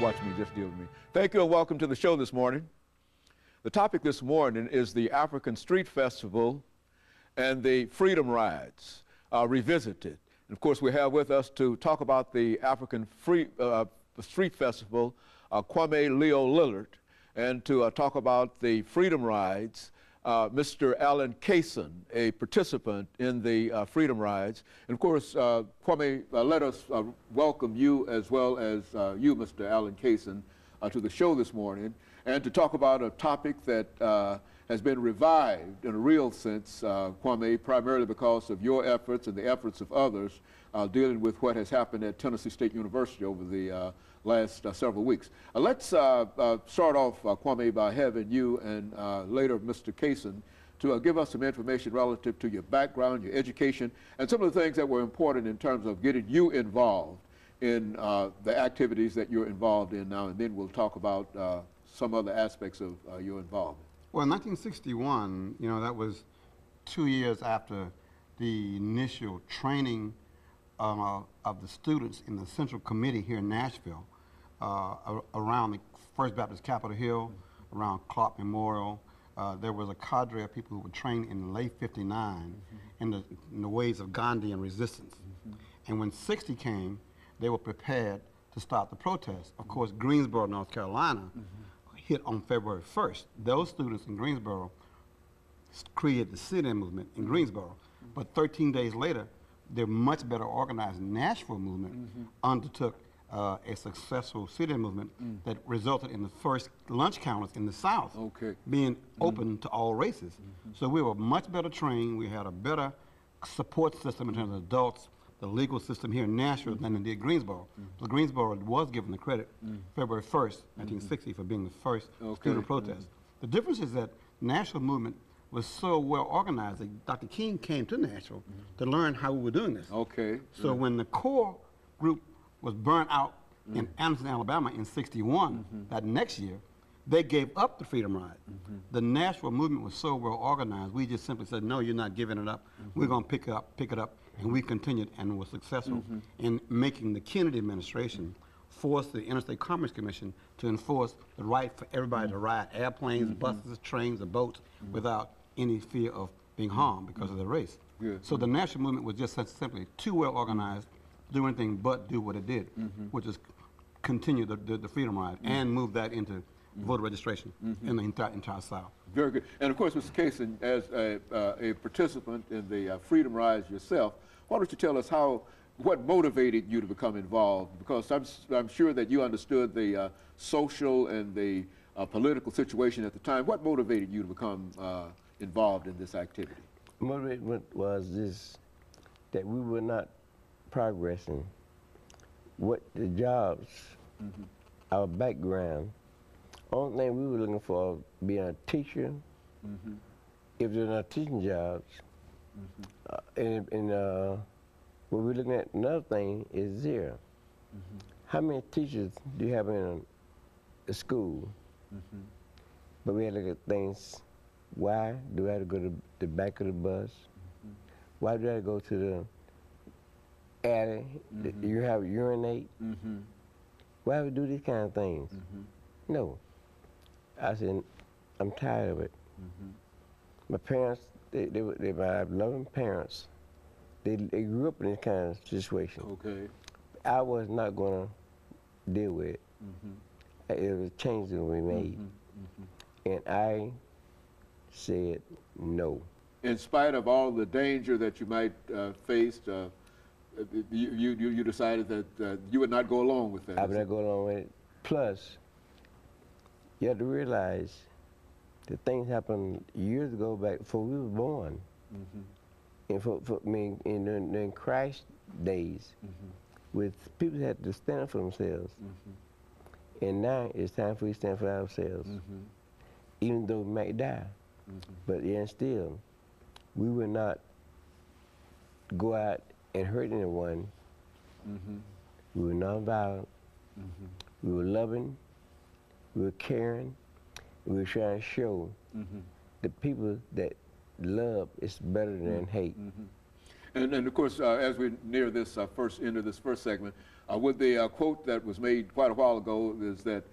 Watch me, just deal with me. Thank you and welcome to the show this morning. The topic this morning is the African Street Festival and the Freedom Rides revisited. And of course, we have with us to talk about the African Street Festival, Kwame LLillard, and to talk about the Freedom Rides, Mr. ACason1, a participant in the Freedom Rides. And of course, Kwame, let us welcome you as well as you, Mr. ACason1, to the show this morning, and to talk about a topic that has been revived in a real sense, Kwame, primarily because of your efforts and the efforts of others dealing with what has happened at Tennessee State University over the last several weeks. Let's start off, Kwame, by having you and later Mr. Cason to give us some information relative to your background, your education, and some of the things that were important in terms of getting you involved in the activities that you're involved in now, and then we'll talk about some other aspects of your involvement. Well, in 1961, you know, that was 2 years after the initial training of the students in the Central Committee here in Nashville, around the First Baptist Capitol Hill, around Clark Memorial. There was a cadre of people who were trained in late '59 in the ways of Gandhian resistance. And when '60 came, they were prepared to start the protest. Of course, Greensboro, North Carolina, hit on February 1st. Those students in Greensboro created the sit-in movement in Greensboro. But 13 days later, their much better organized Nashville movement undertook a successful sit-in movement that resulted in the first lunch counters in the South being open to all races. So we were much better trained. We had a better support system in terms of adults, the legal system here in Nashville than indeed Greensboro. So Greensboro was given the credit February 1st, 1960 for being the first student protest. The difference is that Nashville movement was so well organized that Dr. King came to Nashville to learn how we were doing this. So when the core group was burnt out in Anderson, Alabama in '61, that next year, they gave up the Freedom Ride. The Nashville movement was so well organized, we just simply said, no, you're not giving it up. We're going to pick it up, and we continued and were successful in making the Kennedy administration force the Interstate Commerce Commission to enforce the right for everybody to ride airplanes, buses, trains, or boats without any fear of being harmed because of their race. So the Nashville movement was just simply too well organized to do anything but do what it did, which is continue the Freedom Ride and move that into voter registration in the entire South. Very good. And of course, Mr. Cason, as a participant in the Freedom Rides yourself, why don't you tell us what motivated you to become involved? Because I'm sure that you understood the social and the political situation at the time. What motivated you to become involved in this activity? Motivation was this, that we were not progressing. What the jobs, our background, only thing we were looking for being a teacher, if they're not teaching jobs, and what we're looking at, another thing is zero. How many teachers do you have in a school? But we had to look at things, why do I have to go to the back of the bus? Why do I have to go to the alley? You have to urinate? Why do we do these kind of things? No. I said, I'm tired of it. My parents, they my loving parents, they grew up in this kind of situation. I was not going to deal with it. It was a change that we made. And I said no. In spite of all the danger that you might face, you decided that you would not go along with that. I would not go along with it. Plus, you have to realize that things happened years ago back before we were born. And for me, in Christ days, with people had to stand up for themselves. And now it's time for we to stand for ourselves. Even though we might die. But yet still, we will not go out and hurt anyone. We were nonviolent. We were loving. We were caring. We were trying to show the people that love is better than hate. And of course, as we near this end of this first segment, with the quote that was made quite a while ago is that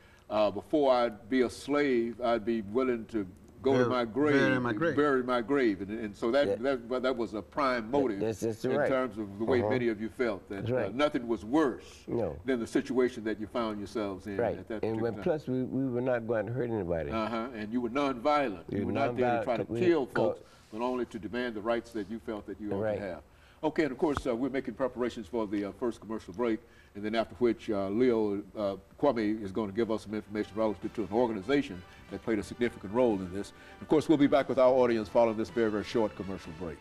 before I'd be a slave, I'd be willing to go to my grave, bury my grave, and so that was a prime motive in terms of the way many of you felt that nothing was worse than the situation that you found yourselves in at that and particular time. Plus we were not going to hurt anybody. And you were nonviolent. You were not there to try to kill folks, but only to demand the rights that you felt that you ought to have. Okay, and of course, we're making preparations for the first commercial break, and then after which Leo Kwame is going to give us some information relative to an organization that played a significant role in this. Of course, we'll be back with our audience following this very, very short commercial break.